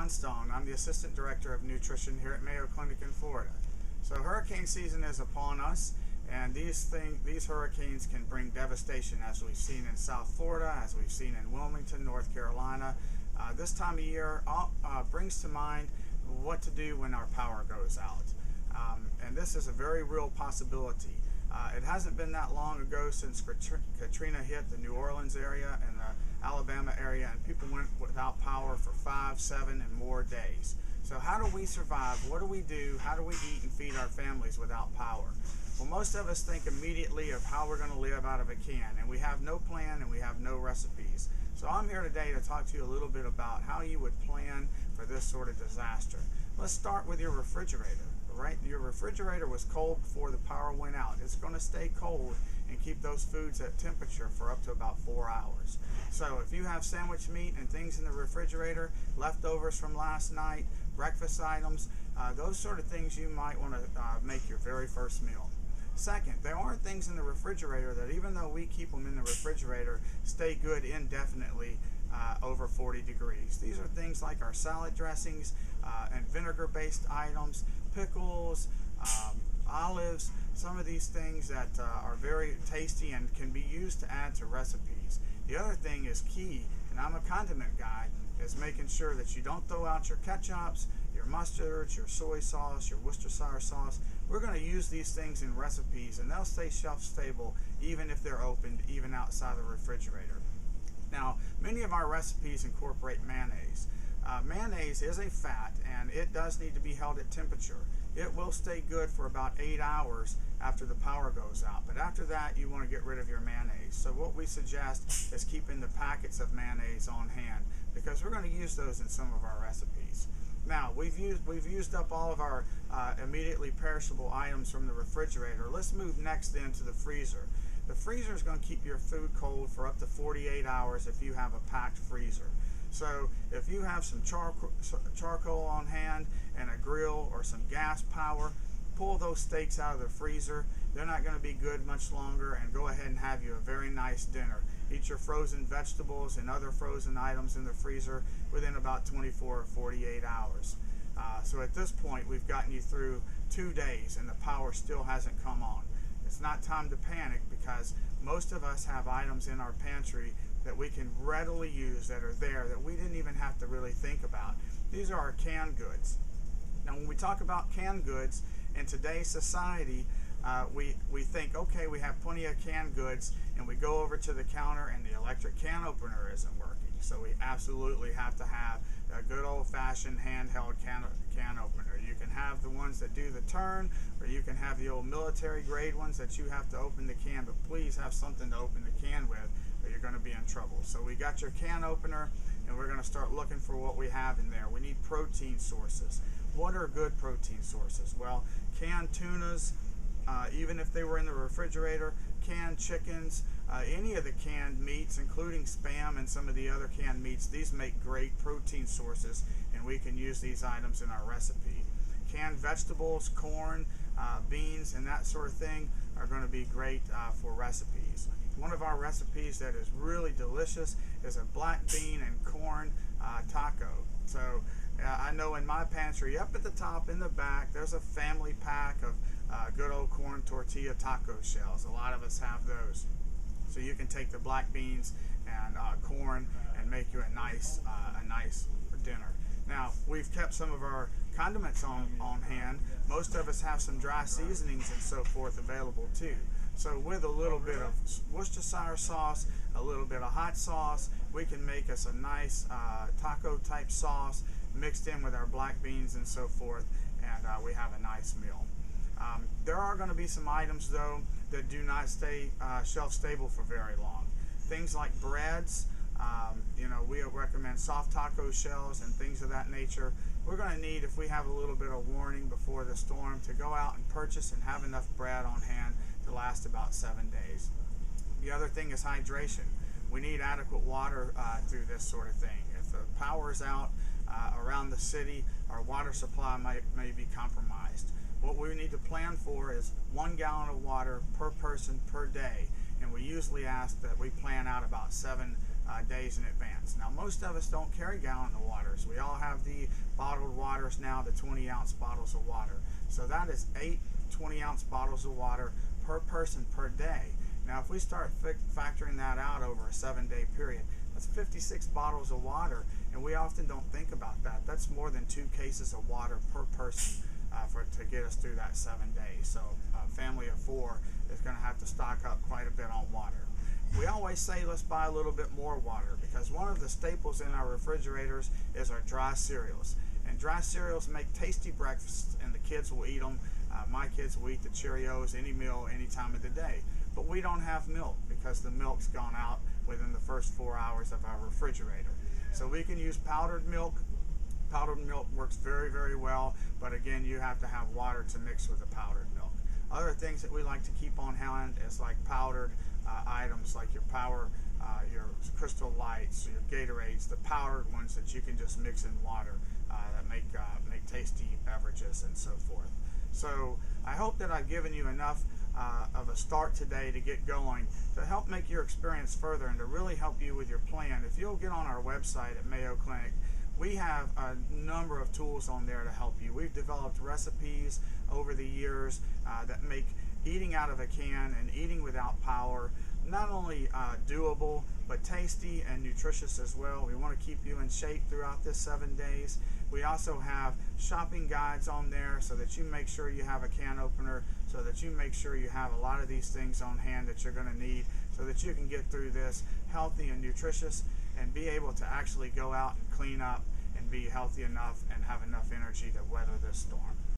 John Stone. I'm the Assistant Director of Nutrition here at Mayo Clinic in Florida. So hurricane season is upon us, and these hurricanes can bring devastation, as we've seen in South Florida, as we've seen in Wilmington, North Carolina. This time of year brings to mind what to do when our power goes out. And this is a very real possibility. It hasn't been that long ago since Katrina hit the New Orleans area and the Alabama area, and people went without power for 5, 7, and more days. So how do we survive? What do we do? How do we eat and feed our families without power? Well, most of us think immediately of how we're going to live out of a can, and we have no plan and we have no recipes. So I'm here today to talk to you a little bit about how you would plan for this sort of disaster. Let's start with your refrigerator. Right, your refrigerator was cold before the power went out. It's going to stay cold and keep those foods at temperature for up to about 4 hours. So if you have sandwich meat and things in the refrigerator, leftovers from last night, breakfast items, those sort of things you might want to make your very first meal. Second, there are things in the refrigerator that, even though we keep them in the refrigerator, stay good indefinitely over 40 degrees. These are things like our salad dressings and vinegar-based items, pickles, olives, some of these things that are very tasty and can be used to add to recipes. The other thing is key, and I'm a condiment guy, is making sure that you don't throw out your ketchups, your mustards, your soy sauce, your Worcestershire sauce. We're going to use these things in recipes, and they'll stay shelf stable even if they're opened, even outside the refrigerator. Now, many of our recipes incorporate mayonnaise. Mayonnaise is a fat, and it does need to be held at temperature. It will stay good for about 8 hours after the power goes out, but after that you want to get rid of your mayonnaise. So what we suggest is keeping the packets of mayonnaise on hand, because we're going to use those in some of our recipes. Now, we've used up all of our immediately perishable items from the refrigerator. Let's move next then to the freezer. The freezer is going to keep your food cold for up to 48 hours if you have a packed freezer. So if you have some charcoal on hand and a grill or some gas power, pull those steaks out of the freezer. They're not going to be good much longer, and go ahead and have you a very nice dinner. Eat your frozen vegetables and other frozen items in the freezer within about 24 or 48 hours. So at this point, we've gotten you through 2 days and the power still hasn't come on. It's not time to panic, because most of us have items in our pantry that we can readily use, that are there, that we didn't even have to really think about. These are our canned goods. Now, when we talk about canned goods in today's society, we think, okay, we have plenty of canned goods, and we go over to the counter and the electric can opener isn't working. So we absolutely have to have a good old-fashioned handheld can opener. You can have the ones that do the turn, or you can have the old military grade ones that you have to open the can, but please have something to open the can with, or you're going to be in trouble. So we got your can opener, and we're going to start looking for what we have in there. We need protein sources. What are good protein sources? Well, canned tunas, even if they were in the refrigerator, canned chickens, any of the canned meats, including Spam and some of the other canned meats, these make great protein sources, and we can use these items in our recipe. Canned vegetables, corn, beans, and that sort of thing are going to be great for recipes. One of our recipes that is really delicious is a black bean and corn taco. So I know in my pantry, up at the top in the back, there's a family pack of good old corn tortilla taco shells. A lot of us have those. So you can take the black beans and corn and make you a nice dinner. Now, we've kept some of our condiments on hand. Most of us have some dry seasonings and so forth available too. So with a little bit of Worcestershire sauce, a little bit of hot sauce, we can make us a nice taco type sauce mixed in with our black beans and so forth, and we have a nice meal. There are going to be some items though that do not stay shelf stable for very long. Things like breads, we recommend soft taco shells and things of that nature. We're going to need, if we have a little bit of warning before the storm, to go out and purchase and have enough bread on hand to last about 7 days. The other thing is hydration. We need adequate water through this sort of thing. If the power is out around the city, our water supply may be compromised. What we need to plan for is 1 gallon of water per person per day, and we usually ask that we plan out about 7 days in advance. Now, most of us don't carry gallon of waters. We all have the bottled waters now, the 20-ounce bottles of water. So that is 8 20-ounce bottles of water per person per day. Now, if we start factoring that out over a 7-day period, that's 56 bottles of water, and we often don't think about that. That's more than 2 cases of water per person to get us through that 7 days. So a family of 4 is going to have to stock up quite a bit on water. We always say let's buy a little bit more water, because one of the staples in our refrigerators is our dry cereals. And dry cereals make tasty breakfasts, and the kids will eat them. My kids will eat the Cheerios any meal, any time of the day. But we don't have milk because the milk's gone out within the first 4 hours of our refrigerator. So we can use powdered milk. Powdered milk works very, very well, but again, you have to have water to mix with the powdered milk. Other things that we like to keep on hand is like powdered items, like your your Crystal Lights, your Gatorades, the powdered ones that you can just mix in water that make tasty beverages and so forth. So I hope that I've given you enough of a start today to get going, to help make your experience further and to really help you with your plan. If you'll get on our website at Mayo Clinic, we have a number of tools on there to help you. We've developed recipes over the years that make eating out of a can and eating without power not only doable, but tasty and nutritious as well. We want to keep you in shape throughout this 7 days. We also have shopping guides on there so that you make sure you have a can opener, so that you make sure you have a lot of these things on hand that you're going to need, so that you can get through this healthy and nutritious and be able to actually go out and clean up and be healthy enough and have enough energy to weather this storm.